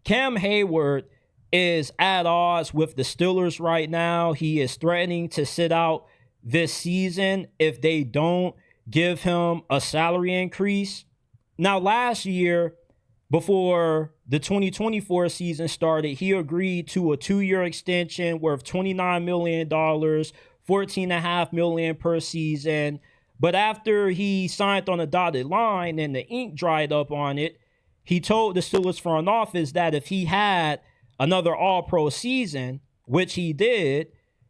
Cam Heyward is at odds with the Steelers right now. He is threatening to sit out this season if they don't give him a salary increase. Now, last year, before the 2024 season started, he agreed to a 2-year extension worth $29 million, $14.5 million per season. But after he signed on a dotted line and the ink dried up on it, he told the Steelers front office that if he had another all-pro season, which he did,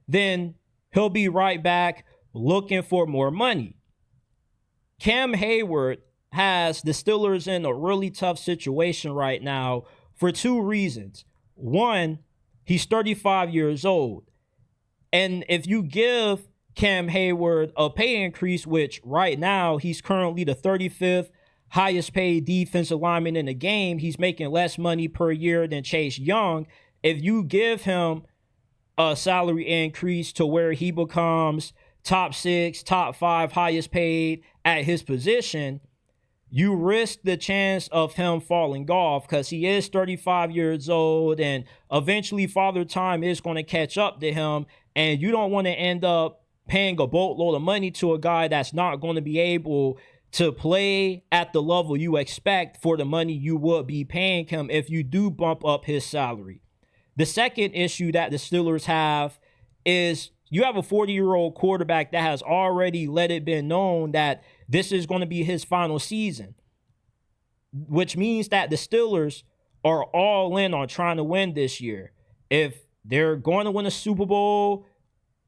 then he'll be right back looking for more money. Cam Heyward has the Steelers in a really tough situation right now for 2 reasons. One, he's 35 years old. And if you give Cam Heyward a pay increase, which right now he's currently the 35th highest paid defensive lineman in the game, he's making less money per year than Chase Young. If you give him a salary increase to where he becomes top 6, top 5 highest paid at his position, you risk the chance of him falling off because he is 35 years old and eventually Father Time is going to catch up to him, and you don't want to end up paying a boatload of money to a guy that's not going to be able to play at the level you expect for the money you would be paying him if you do bump up his salary. The second issue that the Steelers have is you have a 40-year-old quarterback that has already let it be known that this is going to be his final season, which means that the Steelers are all in on trying to win this year. If they're going to win a Super Bowl,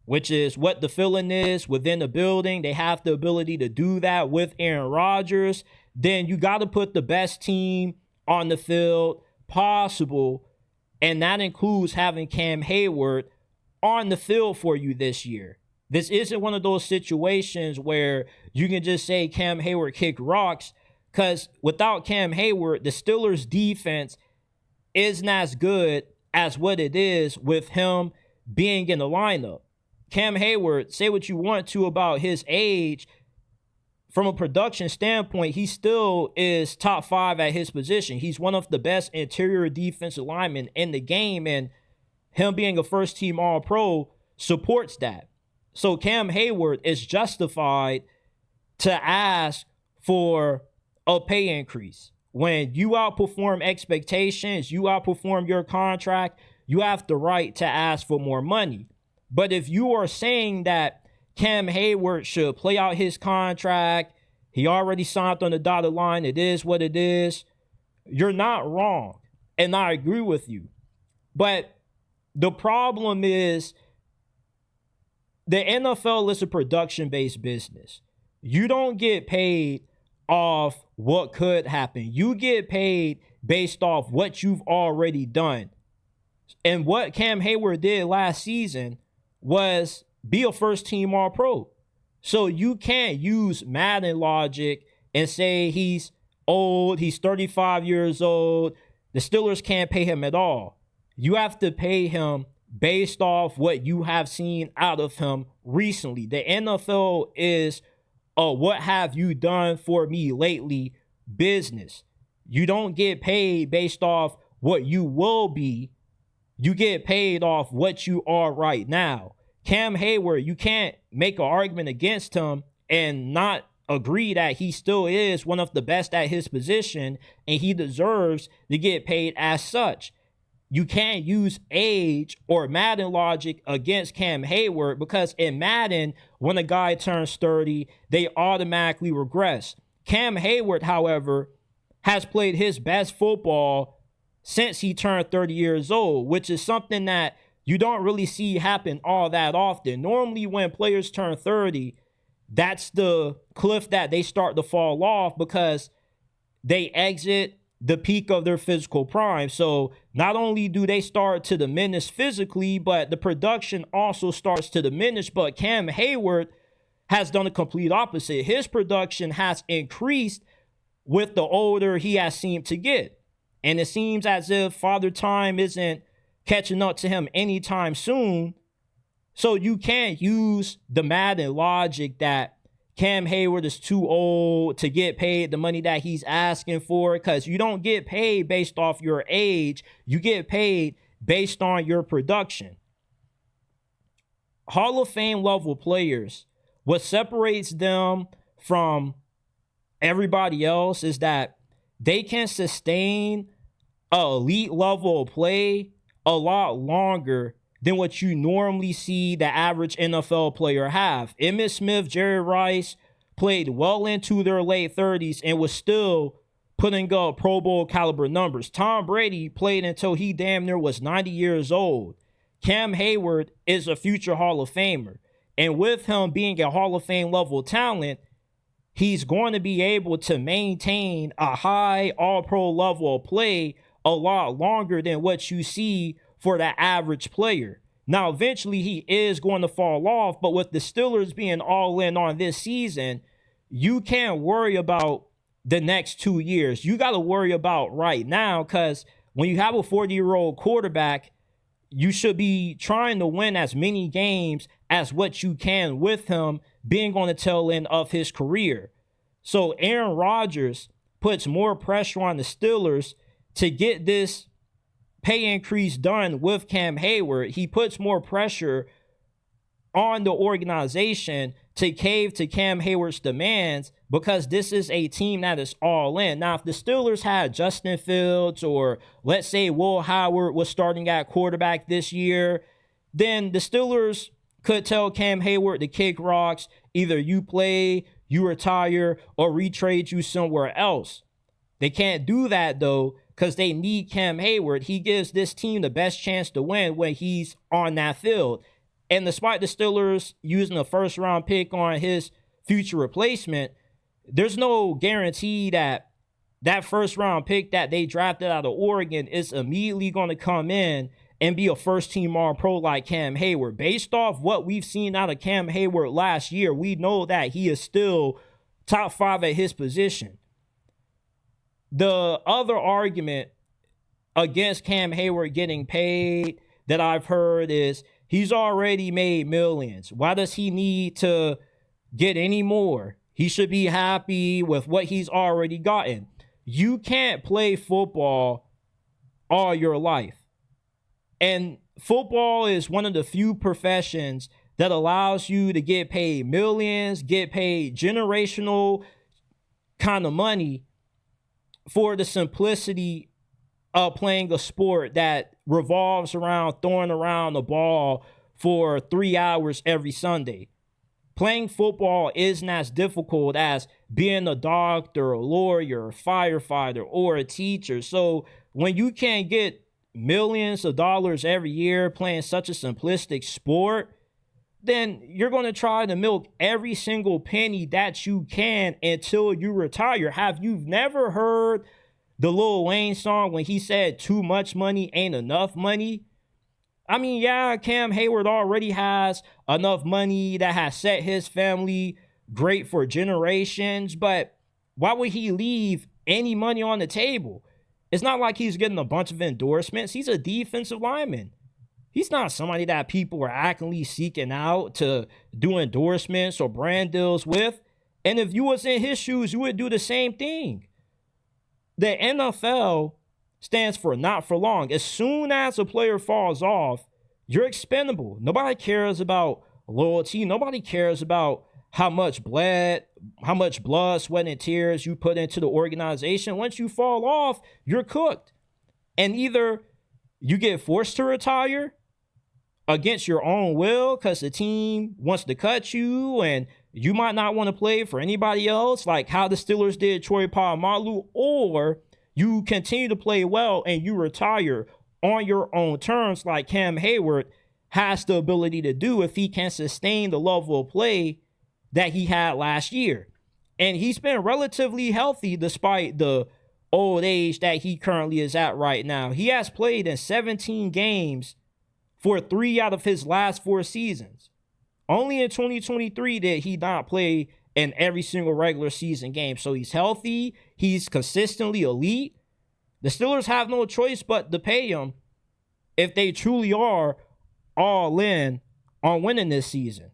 which is what the feeling is within the building, they have the ability to do that with Aaron Rodgers, then you got to put the best team on the field possible, and that includes having Cam Heyward on the field for you this year. This isn't one of those situations where you can just say Cam Heyward kick rocks, because without Cam Heyward, the Steelers' defense isn't as good as what it is with him being in the lineup. Cam Heyward, say what you want to about his age, from a production standpoint, he still is top 5 at his position. He's one of the best interior defensive linemen in the game, and him being a first-team All-Pro supports that. So Cam Heyward is justified to ask for a pay increase. When you outperform expectations, you outperform your contract, you have the right to ask for more money. But if you are saying that Cam Heyward should play out his contract, he already signed on the dotted line, it is what it is, you're not wrong. And I agree with you. But the problem is the NFL is a production-based business. You don't get paid off what could happen. You get paid based off what you've already done. And what Cam Heyward did last season was be a first-team All-Pro. So you can't use Madden logic and say he's old, he's 35 years old, the Steelers can't pay him at all. You have to pay him based off what you have seen out of him recently. The NFL is a what have you done for me lately business. You don't get paid based off what you will be. You get paid off what you are right now. Cam Heyward, you can't make an argument against him and not agree that he still is one of the best at his position and he deserves to get paid as such. You can't use age or Madden logic against Cam Heyward, because in Madden, when a guy turns 30, they automatically regress. Cam Heyward, however, has played his best football since he turned 30 years old, which is something that you don't really see happen all that often. Normally when players turn 30, that's the cliff that they start to fall off because they exit the peak of their physical prime. So not only do they start to diminish physically, but the production also starts to diminish. But Cam Heyward has done the complete opposite. His production has increased with the older he has seemed to get. And it seems as if Father Time isn't catching up to him anytime soon. So you can't use the Madden logic that Cam Heyward is too old to get paid the money that he's asking for, because you don't get paid based off your age. You get paid based on your production. Hall of Fame level players, what separates them from everybody else is that they can sustain an elite level of play a lot longer than what you normally see the average NFL player have. Emmitt Smith, Jerry Rice played well into their late 30s and was still putting up Pro Bowl caliber numbers. Tom Brady played until he damn near was 90 years old. Cam Heyward is a future Hall of Famer. And with him being a Hall of Fame level talent, he's going to be able to maintain a high all-pro level of play a lot longer than what you see for the average player. Now, eventually he is going to fall off, but with the Steelers being all in on this season, you can't worry about the next 2 years. You got to worry about right now, because when you have a 40-year-old quarterback, you should be trying to win as many games as what you can with him being on the tail end of his career. So Aaron Rodgers puts more pressure on the Steelers to get this pay increase done with Cam Heyward. He puts more pressure on the organization to cave to Cam Heyward's demands, because this is a team that is all in. Now, if the Steelers had Justin Fields, or let's say Will Howard was starting at quarterback this year, then the Steelers could tell Cam Heyward to kick rocks. Either you play, you retire, or retrade you somewhere else. They can't do that, though, because they need Cam Heyward. He gives this team the best chance to win when he's on that field. And despite the Steelers using a first-round pick on his future replacement, there's no guarantee that that first-round pick that they drafted out of Oregon is immediately going to come in and be a first-team All-Pro like Cam Heyward. Based off what we've seen out of Cam Heyward last year, we know that he is still top 5 at his position. The other argument against Cam Heyward getting paid that I've heard is he's already made millions. Why does he need to get any more? He should be happy with what he's already gotten. You can't play football all your life. And football is one of the few professions that allows you to get paid millions, get paid generational kind of money for the simplicity of playing a sport that revolves around throwing around the ball for 3 hours every Sunday. Playing football isn't as difficult as being a doctor, a lawyer, a firefighter, or a teacher. So when you can't get millions of dollars every year playing such a simplistic sport, then you're going to try to milk every single penny that you can until you retire. Have you never heard the Lil Wayne song when he said too much money ain't enough money? I mean, yeah, Cam Heyward already has enough money that has set his family great for generations, but why would he leave any money on the table? It's not like he's getting a bunch of endorsements. He's a defensive lineman. He's not somebody that people are actively seeking out to do endorsements or brand deals with. And if you was in his shoes, you would do the same thing. The NFL stands for not for long. As soon as a player falls off, you're expendable. Nobody cares about loyalty. Nobody cares about how much blood, sweat, and tears you put into the organization. Once you fall off, you're cooked. And either you get forced to retire against your own will because the team wants to cut you and you might not want to play for anybody else, like how the Steelers did Troy Polamalu, or you continue to play well and you retire on your own terms like Cam Heyward has the ability to do if he can sustain the level of play that he had last year. And he's been relatively healthy despite the old age that he currently is at right now. He has played in 17 games for 3 out of his last 4 seasons. Only in 2023 did he not play in every single regular season game. So he's healthy. He's consistently elite. The Steelers have no choice but to pay him if they truly are all in on winning this season.